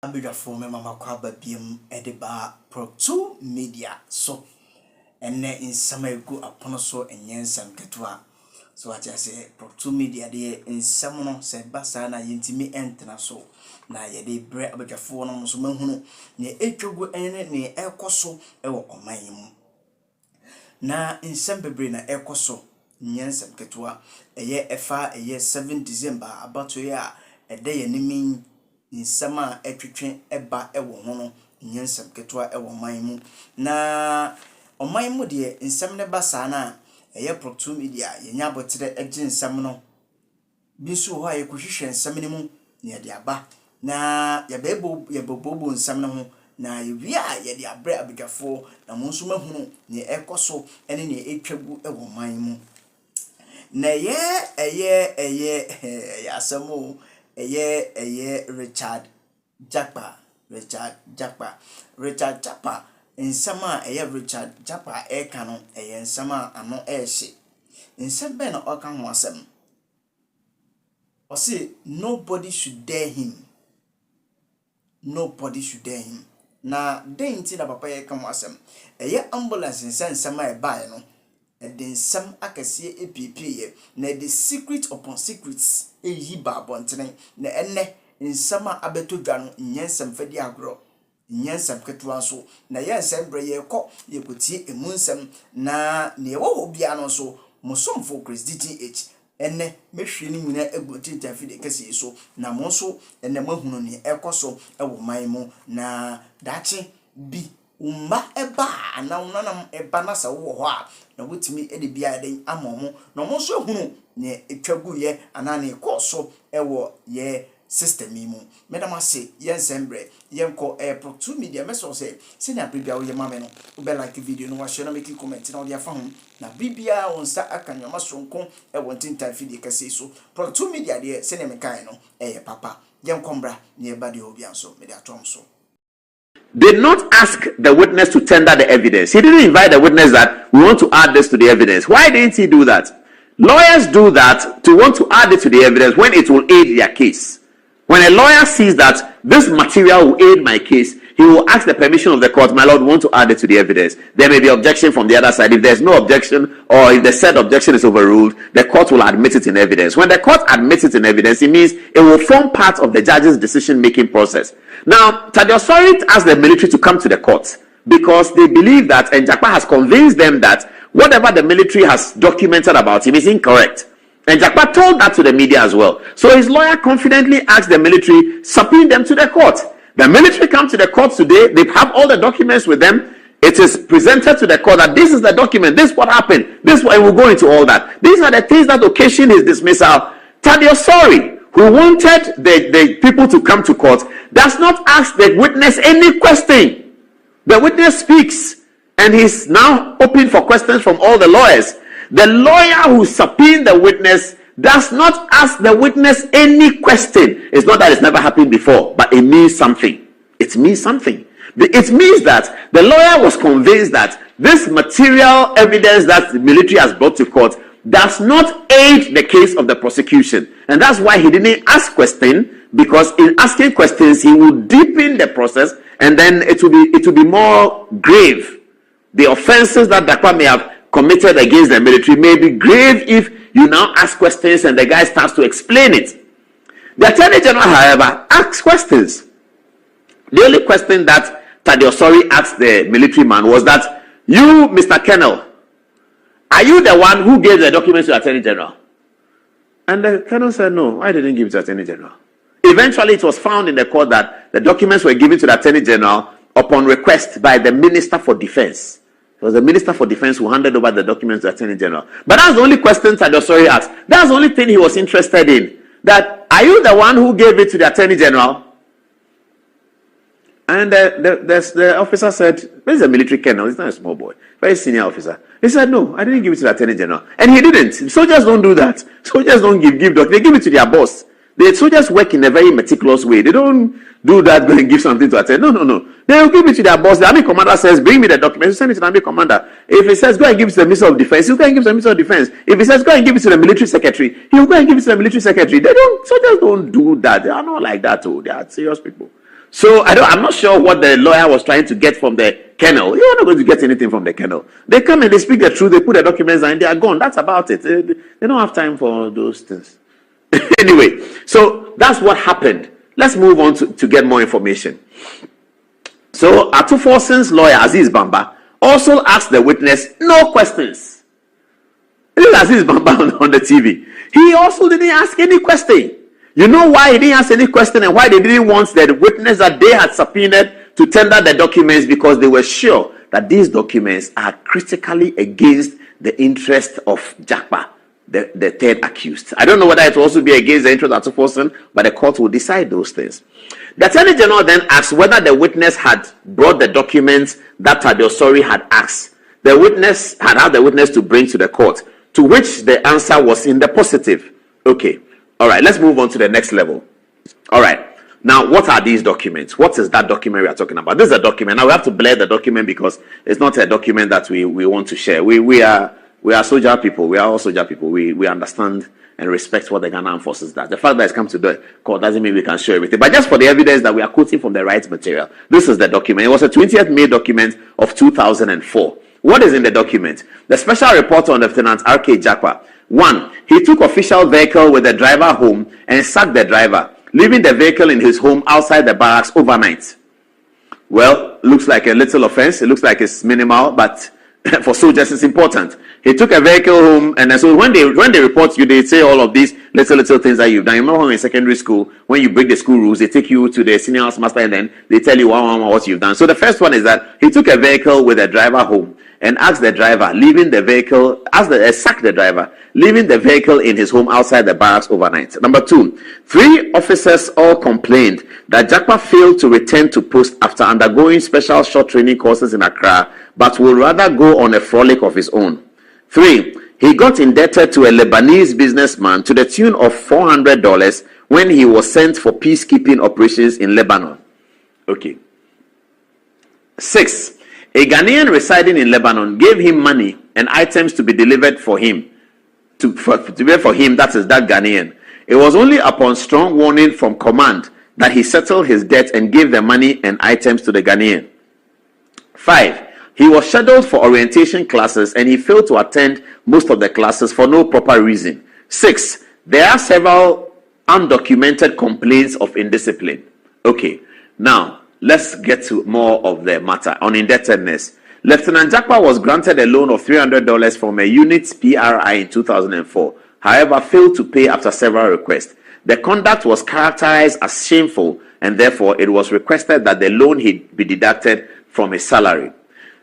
Abidjafo me mama kwa babiem edeba Pro2 Media so enne insama egu apono so enyensam ketwa so acha se Pro2 Media de insam no se basa na yentimi entena so na yede bre abidjafo no so mahunu ne etwogu ene ne ekoso ewo oman mu na insam bebre na ekoso nyensam ketwa eye efa eye 7 December abato ya ede ye nimi insama etwetwe eba ewo ho no nyensam ketwa ewo man mu na oman mu de insam ne basa na eye Pro2 Media yenya botere ege insam no bisu ho aye kohwehwe insam ne mu ne de aba na yebobo insam no ho na yewia ye de abre abidjafo na mo nso mahunu ne ekoso ene ne etwagu ewo man mu na eye asamo eye Richard Jakpa insama eye Richard Jakpa Ayeka no eye insama ano ehye insebe na oka ho asem o say nobody should dare him na denti na papa Ayeka ho asem eye ambulance insama e bae no the some akase epiepie na the secret upon secrets eyi ba bontene na enne nsama abetodwa no nyensam fadi agro nyensam ketwa so na yensam bre ye kɔ ye kotie emunsam na ne wo bia no so musomfo DTH enne mehwe ni nyina egoti tafide kase so na mo so enne mahunu ne ekoso ewo man mu na dachi bi umba eba na unanam eba na sa wo ho a na wotimi ede bia den amomo na mo so hunu ne etwagu ye anane koso ewo ye system mu medama se yensembre yenko Pro2 Media meso se na bibia wo ye mame no wo be like video no wa share na make comment na wo dia fa ho na bibia won sa akanyoma sonko ewo ntintan fidi kase so Pro2 Media de se ne mekan no papa yenkombra ne eba de obi anso me de atom so. Did not ask the witness to tender the evidence. He didn't invite the witness that we want to add this to the evidence. Why didn't he do that? Lawyers do that to want to add it to the evidence when it will aid their case. When a lawyer sees that this material will aid my case, he will ask the permission of the court, my lord, we want to add it to the evidence. There may be objection from the other side. If there's no objection, or if the said objection is overruled, the court will admit it in evidence. When the court admits it in evidence, it means it will form part of the judge's decision-making process. Now, Tade Osori asked the military to come to the court because they believe that, and Jakpa has convinced them that whatever the military has documented about him is incorrect. And Jakpa told that to the media as well. So his lawyer confidently asked the military, subpoena them to the court. The military come to the court today. They have all the documents with them. It is presented to the court that this is the document. This is what happened. This is why we'll go into all that. These are the things that occasion his dismissal. Tade Osori, who wanted the people to come to court, does not ask the witness any question. The witness speaks, and he's now open for questions from all the lawyers. The lawyer who subpoenaed the witness does not ask the witness any question. It's not that it's never happened before, but it means something. It means something. It means that the lawyer was convinced that this material evidence that the military has brought to court does not aid the case of the prosecution. And that's why he didn't ask questions, because in asking questions, he would deepen the process, and then it will be more grave. The offenses that Jakpa may have committed against the military may be grave if you now ask questions and the guy starts to explain it. The Attorney General, however, asks questions. The only question that Tade Osori asked the military man was that, you, Mr. Colonel, are you the one who gave the documents to the Attorney General? And the Colonel said, no, I didn't give it to the Attorney General. Eventually, it was found in the court that the documents were given to the Attorney General upon request by the Minister for Defense. It was the Minister for Defense who handed over the documents to the Attorney General. But that's the only question Tade Osori asked. That's the only thing he was interested in. That, are you the one who gave it to the Attorney General? And the officer said, where's the military colonel? He's not a small boy. Very senior officer. He said, no, I didn't give it to the Attorney General. And he didn't. Soldiers don't do that. Soldiers don't give documents. They give it to their boss. The soldiers work in a very meticulous way. They don't do that, go and give something to attend. No. They will give it to their boss. The army commander says, bring me the documents. You send it to the army commander. If he says, go and give it to the Minister of Defense, he'll go and give it to the Minister of Defense. If he says, go and give it to the military secretary, he'll go and give it to the military secretary. Soldiers don't do that. They are not like that. They are serious people. So I'm not sure what the lawyer was trying to get from the kennel. You're not going to get anything from the kennel. They come and they speak the truth. They put the documents and they are gone. That's about it. They don't have time for those things. Anyway, so that's what happened. Let's move on to get more information. So Atuforsen's lawyer, Aziz Bamba, also asked the witness no questions. This is Aziz Bamba on the TV. He also didn't ask any question. You know why he didn't ask any question and why they didn't want the witness that they had subpoenaed to tender the documents? Because they were sure that these documents are critically against the interest of Jakpa, the third accused. I don't know whether it will also be against the interest of Atuforsen, but the court will decide those things. The Attorney General then asked whether the witness had brought the documents that Tadiosori had asked. The witness had asked the witness to bring to the court, to which the answer was in the positive. Okay. All right, let's move on to the next level. All right. Now, what are these documents? What is that document we are talking about? This is a document. Now, we have to blur the document because it's not a document that we want to share. We are soldier people. We are all soldier people. We understand and respect what the Ghana Armed Forces does. The fact that it's come to the court doesn't mean we can share everything. But just for the evidence that we are quoting from the right material, this is the document. It was a 20th May document of 2004. What is in the document? The special report on Lieutenant R.K. Jakpa. 1. He took official vehicle with the driver home and sacked the driver, leaving the vehicle in his home outside the barracks overnight. Well, looks like a little offense. It looks like it's minimal, but for soldiers it's important. He took a vehicle home, and so when they report you, they say all of these little things that you've done. You remember when in secondary school, when you break the school rules, they take you to the senior housemaster and then they tell you what you've done. So the first one is that he took a vehicle with a driver home and sacked the driver, leaving the vehicle in his home outside the barracks overnight. Number 2, 3 officers all complained that Jakpa failed to return to post after undergoing special short training courses in Accra, but would rather go on a frolic of his own. 3, he got indebted to a Lebanese businessman to the tune of $400 when he was sent for peacekeeping operations in Lebanon. Okay. 6, a Ghanaian residing in Lebanon gave him money and items to be delivered for him. That is that Ghanaian. It was only upon strong warning from command that he settled his debt and gave the money and items to the Ghanaian. 5, he was scheduled for orientation classes and he failed to attend most of the classes for no proper reason. 6, there are several undocumented complaints of indiscipline. Okay, now let's get to more of the matter on indebtedness. Lieutenant Jakpa was granted a loan of $300 from a unit PRI in 2004, however failed to pay after several requests. The conduct was characterized as shameful and therefore it was requested that the loan be deducted from his salary.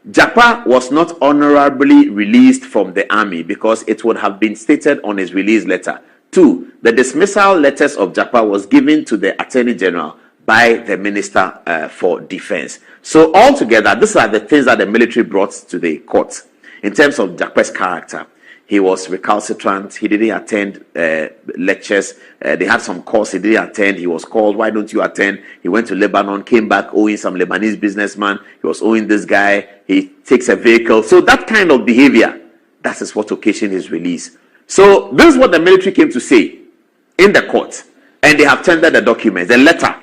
Jakpa was not honorably released from the army because it would have been stated on his release letter. 2, the dismissal letters of Jakpa was given to the Attorney General by the Minister for Defense. So altogether, these are the things that the military brought to the court. In terms of Jakpa's character, he was recalcitrant. He didn't attend lectures. They had some course he didn't attend. He was called, why don't you attend? He went to Lebanon, came back owing some Lebanese businessman. He was owing this guy. He takes a vehicle. So that kind of behavior, that is what occasioned his release. So this is what the military came to say in the court. And they have tendered the documents, the letter